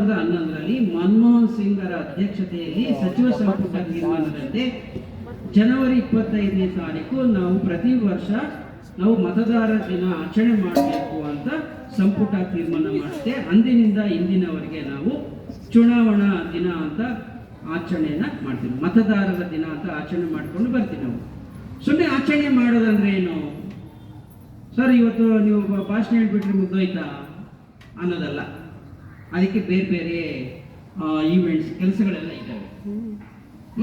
2011ರಲ್ಲಿ ಮನಮೋಹನ್ ಸಿಂಗ್ರ ಅಧ್ಯಕ್ಷತೆಯಲ್ಲಿ ಸಚಿವ ಸಂಪುಟ ತೀರ್ಮಾನದಂತೆ ಜನವರಿ 25ನೇ ತಾರೀಕು ನಾವು ಪ್ರತಿ ವರ್ಷ ನಾವು ಮತದಾರರ ದಿನ ಆಚರಣೆ ಮಾಡಬೇಕು ಅಂತ ಸಂಪುಟ ತೀರ್ಮಾನ ಮಾಡುತ್ತೆ. ಅಂದಿನಿಂದ ಇಂದಿನವರೆಗೆ ನಾವು ಚುನಾವಣಾ ದಿನ ಅಂತ ಆಚರಣೆಯನ್ನ ಮಾಡ್ತೀವಿ, ಮತದಾರರ ದಿನ ಅಂತ ಆಚರಣೆ ಮಾಡ್ಕೊಂಡು ಬರ್ತೀವಿ. ನಾವು ಸುಮ್ಮನೆ ಆಚರಣೆ ಮಾಡೋದಂದ್ರೆ ಏನು ಸರ್, ಇವತ್ತು ನೀವು ಭಾಷಣ ಹೇಳ್ಬಿಟ್ರೆ ಮುಗ್ದೋಯ್ತಾ ಅನ್ನೋದಲ್ಲ. ಅದಕ್ಕೆ ಬೇರೆ ಬೇರೆ ಈವೆಂಟ್ಸ್ ಕೆಲಸಗಳೆಲ್ಲ ಇದ್ದಾವೆ.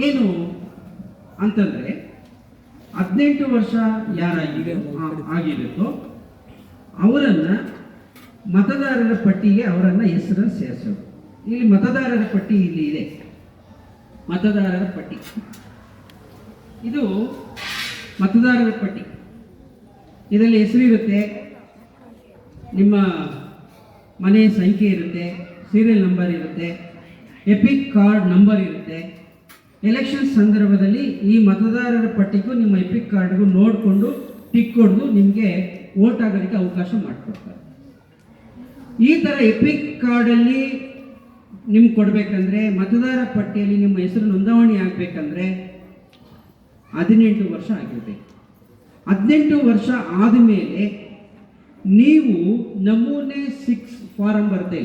ಏನು ಅಂತಂದ್ರೆ 18 ವರ್ಷ ಆಗಿರುತ್ತೋ ಅವರನ್ನ ಮತದಾರರ ಪಟ್ಟಿಗೆ ಅವರನ್ನ ಹೆಸರನ್ನು ಸೇರಿಸೋದು. ಇಲ್ಲಿ ಮತದಾರರ ಪಟ್ಟಿ ಇಲ್ಲಿ ಇದೆ, ಮತದಾರರ ಪಟ್ಟಿ. ಇದು ಮತದಾರರ ಪಟ್ಟಿ. ಇದರಲ್ಲಿ ಹೆಸರಿರುತ್ತೆ, ನಿಮ್ಮ ಮನೆ ಸಂಖ್ಯೆ ಇರುತ್ತೆ, ಸೀರಿಯಲ್ ನಂಬರ್ ಇರುತ್ತೆ, ಎಪಿಕ್ ಕಾರ್ಡ್ ನಂಬರ್ ಇರುತ್ತೆ. ಎಲೆಕ್ಷನ್ ಸಂದರ್ಭದಲ್ಲಿ ಈ ಮತದಾರರ ಪಟ್ಟಿಗೂ ನಿಮ್ಮ ಎಪಿಕ್ ಕಾರ್ಡ್ಗೂ ನೋಡಿಕೊಂಡು ಟಿಕ್ ಹೊಡೆದು ನಿಮಗೆ ವೋಟ್ ಆಗೋದಕ್ಕೆ ಅವಕಾಶ ಮಾಡಿಕೊಡ್ತಾರೆ. ಈ ಥರ ಎಪಿಕ್ ಕಾರ್ಡಲ್ಲಿ ನಿಮ್ಗೆ ಕೊಡಬೇಕಂದ್ರೆ, ಮತದಾರ ಪಟ್ಟಿಯಲ್ಲಿ ನಿಮ್ಮ ಹೆಸರು ನೋಂದಣಿ ಆಗಬೇಕಂದ್ರೆ 18 ವರ್ಷ ಆಗಿರಬೇಕು. 18 ವರ್ಷ ಆದಮೇಲೆ ನೀವು ನಮೂನೆ 6 ಫಾರಂ ಬರುತ್ತೆ,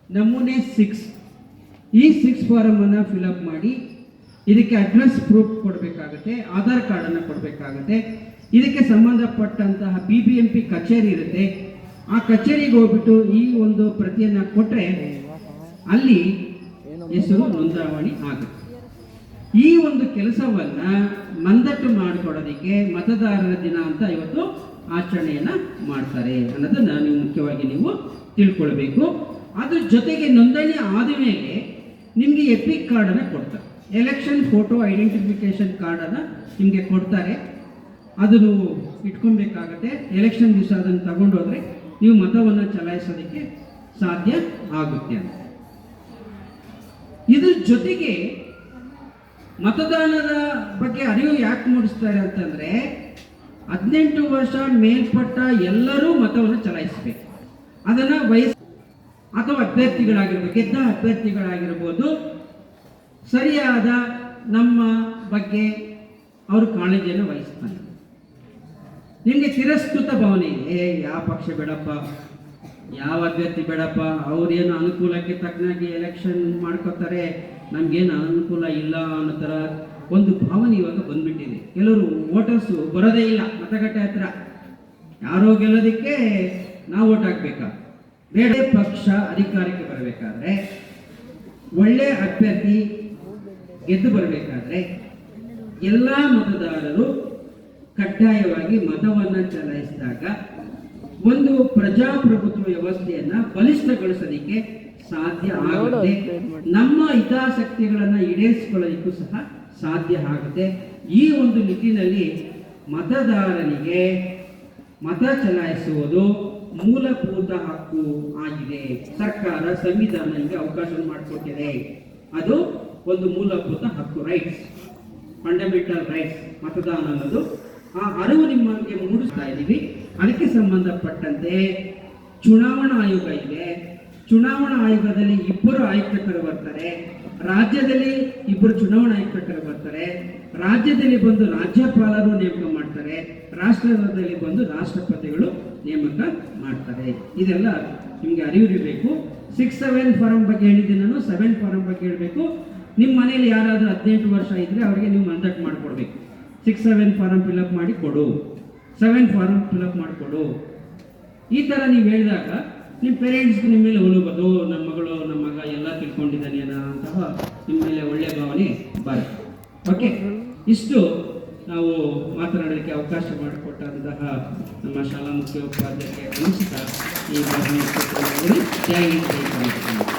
ನಮೂನೆ 6, ಈ 6 ಫಾರಮನ್ನು ಫಿಲಪ್ ಮಾಡಿ ಇದಕ್ಕೆ ಅಡ್ರೆಸ್ ಪ್ರೂಫ್ ಕೊಡಬೇಕಾಗುತ್ತೆ, ಆಧಾರ್ ಕಾರ್ಡನ್ನು ಕೊಡಬೇಕಾಗುತ್ತೆ. ಇದಕ್ಕೆ ಸಂಬಂಧಪಟ್ಟಂತಹ BBMP ಕಚೇರಿ ಇರುತ್ತೆ, ಆ ಕಚೇರಿಗೆ ಹೋಗ್ಬಿಟ್ಟು ಈ ಒಂದು ಪ್ರತಿಯನ್ನು ಕೊಟ್ಟರೆ ಅಲ್ಲಿ ಹೆಸರು ನೋಂದಣಿ ಆಗುತ್ತೆ. ಈ ಒಂದು ಕೆಲಸವನ್ನ ಮಂದಟ್ಟು ಮಾಡಿಕೊಡೋದಕ್ಕೆ ಮತದಾರರ ದಿನ ಅಂತ ಇವತ್ತು ಆಚರಣೆಯನ್ನ ಮಾಡ್ತಾರೆ ಅನ್ನೋದನ್ನ ನೀವು ಮುಖ್ಯವಾಗಿ ನೀವು ತಿಳ್ಕೊಳ್ಬೇಕು. ಅದ್ರ ಜೊತೆಗೆ ನೋಂದಣಿ ಆದ ಮೇಲೆ ನಿಮಗೆ ಎಪಿಕ್ ಕಾರ್ಡನ್ನು ಕೊಡ್ತಾರೆ, ಎಲೆಕ್ಷನ್ ಫೋಟೋ ಐಡೆಂಟಿಫಿಕೇಶನ್ ಕಾರ್ಡನ್ನು ನಿಮಗೆ ಕೊಡ್ತಾರೆ. ಅದು ನೀವು ಇಟ್ಕೊಬೇಕಾಗತ್ತೆ. ಎಲೆಕ್ಷನ್ ದಿವಸ ಅದನ್ನು ತಗೊಂಡೋದ್ರೆ ನೀವು ಮತವನ್ನು ಚಲಾಯಿಸೋದಕ್ಕೆ ಸಾಧ್ಯ ಆಗುತ್ತೆ ಅಂತ. ಇದ್ರ ಜೊತೆಗೆ ಮತದಾನದ ಬಗ್ಗೆ ಅರಿವು ಯಾಕೆ ಮೂಡಿಸ್ತಾರೆ ಅಂತಂದ್ರೆ, 18 ವರ್ಷ ಮೇಲ್ಪಟ್ಟ ಎಲ್ಲರೂ ಮತವನ್ನು ಚಲಾಯಿಸಬೇಕು. ಅದನ್ನ ವಯಸ್ಸು ಅಥವಾ ಅಭ್ಯರ್ಥಿಗಳಾಗಿರ್ಬೇಕು, ಗೆದ್ದ ಅಭ್ಯರ್ಥಿಗಳಾಗಿರ್ಬೋದು, ಸರಿಯಾದ ನಮ್ಮ ಬಗ್ಗೆ ಅವರು ಕಾಳಜಿಯನ್ನು ವಹಿಸ್ತಾರೆ. ನಿಮಗೆ ತಿರಸ್ಕೃತ ಭಾವನೆ ಇದೆ, ಯಾವ ಪಕ್ಷ ಬೇಡಪ್ಪ, ಯಾವ ಅಭ್ಯರ್ಥಿ ಬೇಡಪ್ಪ, ಅವ್ರೇನು ಅನುಕೂಲಕ್ಕೆ ತಕ್ಕನಾಗಿ ಎಲೆಕ್ಷನ್ ಮಾಡ್ಕೋತಾರೆ, ನಮ್ಗೇನು ಅನುಕೂಲ ಇಲ್ಲ ಅನ್ನೋ ಥರ ಒಂದು ಭಾವನೆ ಇವಾಗ ಬಂದ್ಬಿಟ್ಟಿದೆ. ಕೆಲವರು ವೋಟರ್ಸು ಬರೋದೇ ಇಲ್ಲ ಮತಗಟ್ಟೆ ಹತ್ರ, ಯಾರೋ ಗೆಲ್ಲೋದಕ್ಕೆ ನಾವು ವೋಟ್ ಹಾಕ್ಬೇಕಾ? ಬೇಡ. ಪಕ್ಷ ಅಧಿಕಾರಕ್ಕೆ ಬರಬೇಕಾದ್ರೆ, ಒಳ್ಳೆ ಅಭ್ಯರ್ಥಿ ಗೆದ್ದು ಬರಬೇಕಾದ್ರೆ ಎಲ್ಲ ಮತದಾರರು ಕಡ್ಡಾಯವಾಗಿ ಮತವನ್ನು ಚಲಾಯಿಸಿದಾಗ ಒಂದು ಪ್ರಜಾಪ್ರಭುತ್ವ ವ್ಯವಸ್ಥೆಯನ್ನ ಬಲಿಷ್ಠಗೊಳಿಸೋದಕ್ಕೆ ಸಾಧ್ಯ ಆಗುತ್ತೆ. ನಮ್ಮ ಹಿತಾಸಕ್ತಿಗಳನ್ನು ಈಡೇರಿಸಿಕೊಳ್ಳಲಿಕ್ಕೂ ಸಹ ಸಾಧ್ಯ ಆಗುತ್ತೆ. ಈ ಒಂದು ನಿಟ್ಟಿನಲ್ಲಿ ಮತದಾರನಿಗೆ ಮತ ಚಲಾಯಿಸುವುದು ಮೂಲಭೂತ ಹಕ್ಕು ಆಗಿದೆ. ಸರ್ಕಾರ ಸಂವಿಧಾನ ನಿಮಗೆ ಅವಕಾಶ ಮಾಡಿಕೊಟ್ಟಿದೆ. ಅದು ಒಂದು ಮೂಲಭೂತ ಹಕ್ಕು, ರೈಟ್ಸ್, ಫಂಡಮೆಂಟಲ್ ರೈಟ್ಸ್. ಮತದಾನ ಅನ್ನೋದು ಆ ಅರಿವು ನಿಮಗೆ ಮೂಡಿಸ್ತಾ ಇದ್ದೀವಿ. ಅದಕ್ಕೆ ಸಂಬಂಧಪಟ್ಟಂತೆ ಚುನಾವಣಾ ಆಯೋಗ ಇದೆ. ಚುನಾವಣಾ ಆಯೋಗದಲ್ಲಿ 2 ಆಯುಕ್ತರು ಬರ್ತಾರೆ, ರಾಜ್ಯದಲ್ಲಿ 2 ಚುನಾವಣಾ ಆಯುಕ್ತರು ಬರ್ತಾರೆ, ರಾಜ್ಯದಲ್ಲಿ ಬಂದು ರಾಜ್ಯಪಾಲರು ನೇಮಕ ಮಾಡ್ತಾರೆ, ರಾಷ್ಟ್ರದಲ್ಲಿ ಬಂದು ರಾಷ್ಟ್ರಪತಿಗಳು ನೇಮಕ ಮಾಡ್ತಾರೆ. ಇದೆಲ್ಲ ನಿಮಗೆ ಅರಿವಿರಬೇಕು. 6-7 ಫಾರಂ ಬಗ್ಗೆ ಹೇಳಿದ್ದೀನಿ ನಾನು, 7 ಫಾರಂ ಬಗ್ಗೆ ಹೇಳಬೇಕು. ನಿಮ್ಮ ಮನೇಲಿ ಯಾರಾದರೂ 18 ವರ್ಷ ಇದ್ರೆ ಅವರಿಗೆ ನೀವು ಮಂದಟ್ ಮಾಡಿಕೊಡ್ಬೇಕು. 6-7 ಫಾರಂ ಫಿಲಪ್ ಮಾಡಿ ಕೊಡು, 7 ಫಾರಂ ಫಿಲಪ್ ಮಾಡಿಕೊಡು. ಈ ಥರ ನೀವು ಹೇಳಿದಾಗ ನಿಮ್ಮ ಪೇರೆಂಟ್ಸ್ಗೆ ನಿಮ್ಮ ಮೇಲೆ ಒಲುಬೋದು, ನಮ್ಮ ಮಗಳು ನಮ್ಮ ಮಗ ಎಲ್ಲ ತಿಳ್ಕೊಂಡಿದ್ದಾನೆ ಅಂತಹ ನಿಮ್ಮ ಮೇಲೆ ಒಳ್ಳೆಯ ಭಾವನೆ ಬರುತ್ತೆ. ಓಕೆ, ಇಷ್ಟು ನಾವು ಮಾತನಾಡೋದಕ್ಕೆ ಅವಕಾಶ ಮಾಡಿಕೊಟ್ಟಂತಹ ನಮ್ಮ ಶಾಲಾ ಮುಖ್ಯೋಪಾಧ್ಯಾಯರಿಗೆ ಅನಿಸುತ್ತಾ ಈ ಭಾವನೆ ಜೈ ಹಿಂದ್.